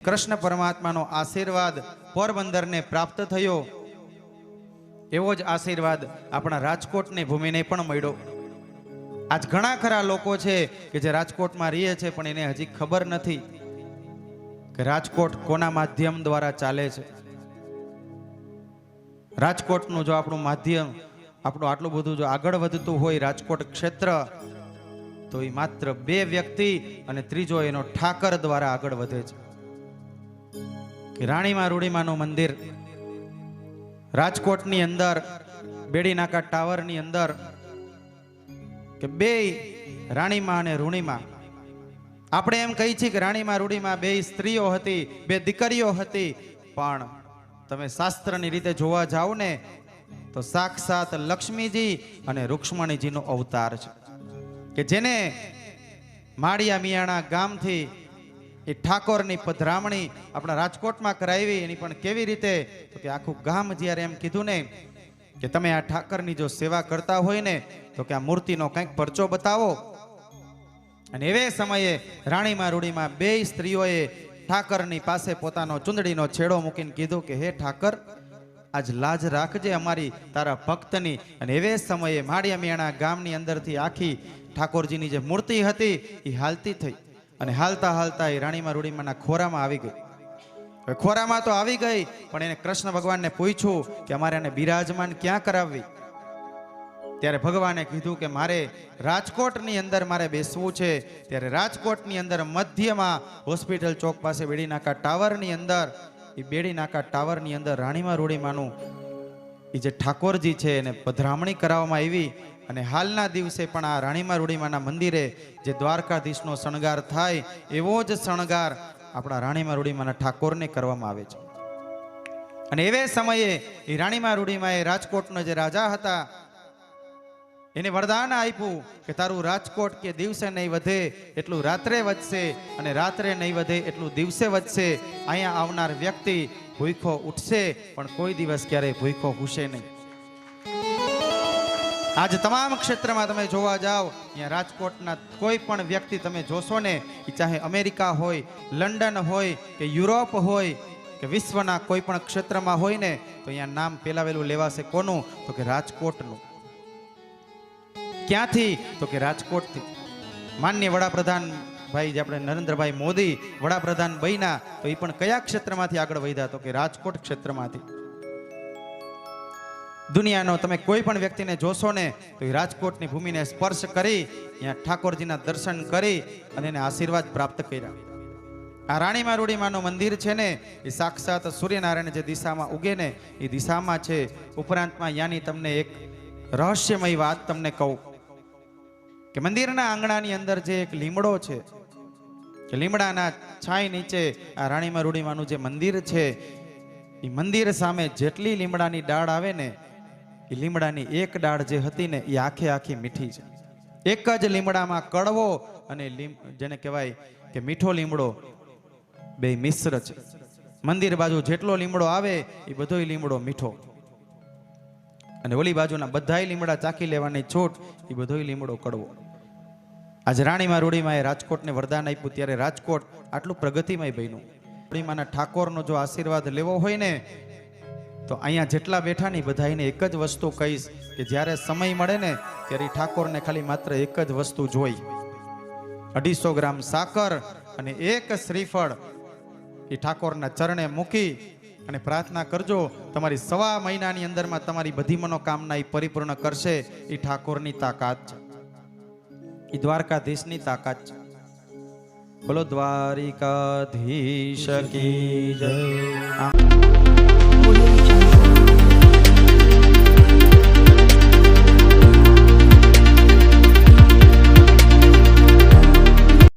કૃષ્ણ પરમાત્માનો આશીર્વાદ પોરબંદરને પ્રાપ્ત થયો, એવો જ આશીર્વાદ આપણા રાજકોટની ભૂમિને પણ મળ્યો. આજ ઘણા ખરા લોકો છે કે જે રાજકોટમાં રહે છે, પણ એને હજી ખબર નથી કે રાજકોટ કોના માધ્યમ દ્વારા ચાલે છે. રાજકોટનું જો આપણું માધ્યમ, આપણું આટલું બધું જો આગળ વધતું હોય રાજકોટ ક્ષેત્ર, તો એ માત્ર 2 વ્યક્તિ અને ત્રીજો એનો ઠાકર દ્વારા આગળ વધે છે. કે રાણીમાં રૂડીમાનું મંદિર રાજકોટની અંદર બેડી નાકા ટાવરની અંદર, કે 2 રાણીમાં અને રૂણીમાં. આપણે એમ કહી છીએ કે રાણીમાં રૂડીમાં 2 સ્ત્રીઓ હતી, 2 દીકરીઓ હતી, પણ તમે શાસ્ત્રની રીતે જોવા જાવ ને તો સાક્ષાત લક્ષ્મીજી અને રૂક્ષ્મણીજીનો અવતાર છે. કે જેને માળિયા મિયાણા ગામથી એ ઠાકોરની પધરામણી આપણા રાજકોટમાં કરાવી. એની પણ કેવી રીતે, તો કે આખું ગામ જ્યારે એમ કીધું ને કે તમે આ ઠાકરની જો સેવા કરતા હોય ને તો કે આ મૂર્તિનો કંઈક પરચો બતાવો. અને એવે સમયે રાણીમાં રૂડીમાં 2 સ્ત્રીઓએ ઠાકરની પાસે પોતાનો ચુંદડીનો છેડો મૂકીને કીધું કે હે ઠાકર, આજ લાજ રાખજે અમારી તારા ભક્તની. અને એવે સમયે માળિયા મિયાણા ગામની અંદરથી આખી ઠાકોરજીની જે મૂર્તિ હતી એ હાલતી થઈ, અને હાલતા હાલતા એ રાણીમાં રૂડીમાના ખોરામાં આવી ગઈ. હવે ખોરામાં તો આવી ગઈ, પણ એને કૃષ્ણ ભગવાનને પૂછ્યું કે અમારે એને બિરાજમાન ક્યાં કરાવવી. ત્યારે ભગવાને કીધું કે મારે રાજકોટની અંદર મારે બેસવું છે. ત્યારે રાજકોટની અંદર મધ્યમાં હોસ્પિટલ ચોક પાસે બેડી નાકા ટાવરની અંદર, એ બેડી નાકા ટાવરની અંદર રાણીમાં રૂડીમાનું એ જે ઠાકોરજી છે એને પધરામણી કરાવવામાં આવી. અને હાલના દિવસે પણ આ રાણીમાં રૂડીમાના મંદિરે જે દ્વારકાધીશનો શણગાર થાય એવો જ શણગાર આપણા રાણીમાં રૂડીમાના ઠાકોરને કરવામાં આવે છે. અને એવે સમયે એ રાણીમાં રૂડીમાએ રાજકોટના જે રાજા હતા એને વરદાન આપ્યું કે તારું રાજકોટ કે દિવસે નહીં વધે એટલું રાત્રે વધશે, અને રાત્રે નહીં વધે એટલું દિવસે વધશે. અહીંયા આવનાર વ્યક્તિ ભૂખો ઉઠશે, પણ કોઈ દિવસ ક્યારેય ભૂખો હુશે નહીં. આજ તમામ ક્ષેત્રમાં તમે જોવા જાઓ, અહીંયા રાજકોટના કોઈ પણ વ્યક્તિ તમે જોશો ને, એ ચાહે અમેરિકા હોય, લંડન હોય કે યુરોપ હોય કે વિશ્વના કોઈ પણ ક્ષેત્રમાં હોય ને, તો અહીંયા નામ પેલાવેલું લેવાશે કોનું, તો કે રાજકોટનું. ક્યાંથી, તો કે રાજકોટથી. માનનીય વડાપ્રધાન ભાઈ જે આપણે નરેન્દ્રભાઈ મોદી વડાપ્રધાન બન્યા, તો એ પણ કયા ક્ષેત્રમાંથી આગળ વધ્યા, તો કે રાજકોટ ક્ષેત્રમાંથી. દુનિયાનો તમે કોઈ પણ વ્યક્તિને જોશો ને તો એ રાજકોટની ભૂમિને સ્પર્શ કરી, અહીંયા ઠાકોરજીના દર્શન કરી અને એને આશીર્વાદ પ્રાપ્ત કર્યા. આ રાણીમાં રૂડીમાનું મંદિર છે ને એ સાક્ષાત સૂર્યનારાયણ જે દિશામાં ઉગે ને એ દિશામાં છે. ઉપરાંતમાં યાની તમને એક રહસ્યમય વાત તમને કહું કે મંદિરના આંગણાની અંદર જે એક લીમડો છે, કે લીમડાના છાંય નીચે આ રાણીમાં રૂડીમાનું જે મંદિર છે, એ મંદિર સામે જેટલી લીમડાની ડાળ આવે ને, એ લીમડાની એક ડાળ જે હતી ને એ આખે આખી મીઠી છે. એક જ લીમડામાં કડવો અને જેને કહેવાય કે મીઠો લીમડો, 2 મિશ્ર છે. મંદિર બાજુ જેટલો લીમડો આવે એ બધોય લીમડો મીઠો, અને ઓલી બાજુના બધાય લીમડા ચાખી લેવાની છૂટ, એ બધોય લીમડો કડવો. આજે રાણીમાં રૂડીમાએ રાજકોટને વરદાન આપ્યું, ત્યારે રાજકોટ આટલું પ્રગતિમય બન્યું. રૂડીમાના ઠાકોરનો જો આશીર્વાદ લેવો હોય ને, તો અહીંયા જેટલા બેઠા ને બધાને એક જ વસ્તુ કહીશ કે જ્યારે સમય મળે ને ત્યારે ઠાકોરને ખાલી માત્ર એક જ વસ્તુ જોઈ, 250 ગ્રામ સાકર અને 1 શ્રીફળ એ ઠાકોરના ચરણે મૂકી અને પ્રાર્થના કરજો. તમારી 1.5 મહિનાની અંદરમાં તમારી બધી મનોકામના એ પરિપૂર્ણ કરશે. એ ઠાકોરની તાકાત છે, એ દ્વારકાધીશની તાકાત છે. બોલો દ્વારિકાધીશ કી જય.